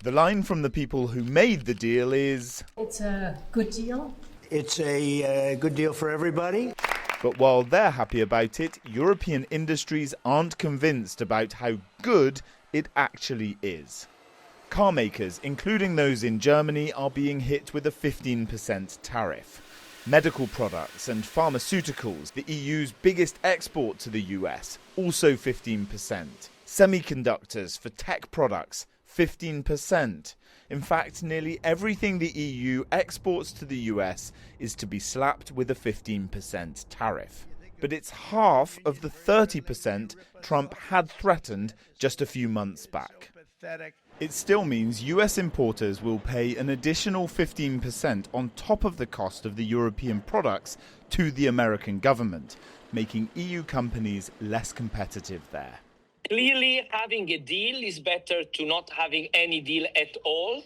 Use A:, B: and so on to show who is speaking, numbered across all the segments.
A: The line from the people who made the deal is,
B: "It's a good deal.
C: It's a good deal for everybody."
A: But while they're happy about it, European industries aren't convinced about how good it actually is. Car makers, including those in Germany, are being hit with a 15% tariff. Medical products and pharmaceuticals, the EU's biggest export to the US, also 15%. Semiconductors for tech products, 15%. In fact, nearly everything the EU exports to the US is to be slapped with a 15% tariff. But it's half of the 30% Trump had threatened just a few months back. It still means US importers will pay an additional 15% on top of the cost of the European products to the American government, making EU companies less competitive there.
D: Clearly, having a deal is better to not having any deal at all.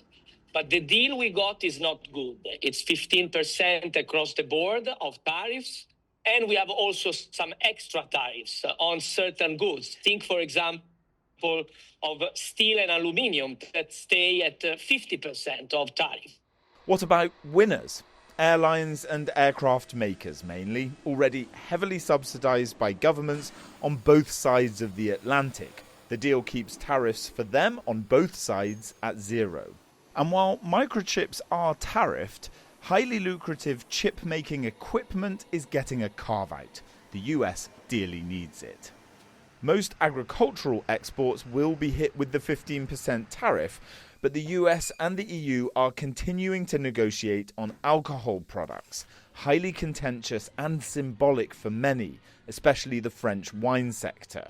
D: But the deal we got is not good. It's 15% across the board of tariffs. And we have also some extra tariffs on certain goods. Think, for example, of steel and aluminium that stay at 50% of tariff.
A: What about winners? Airlines and aircraft makers mainly, already heavily subsidized by governments on both sides of the Atlantic. The deal keeps tariffs for them on both sides at zero. And while microchips are tariffed, highly lucrative chip-making equipment is getting a carve-out. The US dearly needs it. Most agricultural exports will be hit with the 15% tariff, but the US and the EU are continuing to negotiate on alcohol products, highly contentious and symbolic for many, especially the French wine sector.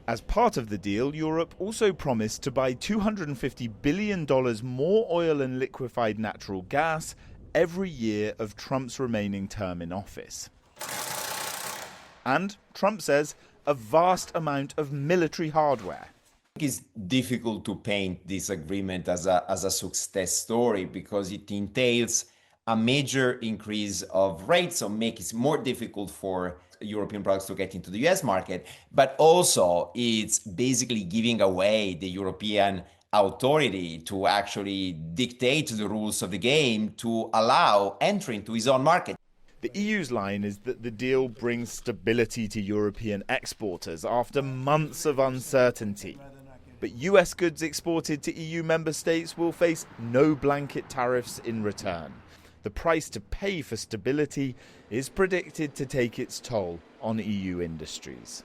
A: As part of the deal, Europe also promised to buy $250 billion more oil and liquefied natural gas every year of Trump's remaining term in office. And Trump says a vast amount of military hardware.
E: It's difficult to paint this agreement as a success story because it entails a major increase of rates, so makes it more difficult for European products to get into the US market, but also it's basically giving away the European authority to actually dictate the rules of the game to allow entry into his own market.
A: The EU's line is that the deal brings stability to European exporters after months of uncertainty. But US goods exported to EU member states will face no blanket tariffs in return. The price to pay for stability is predicted to take its toll on EU industries.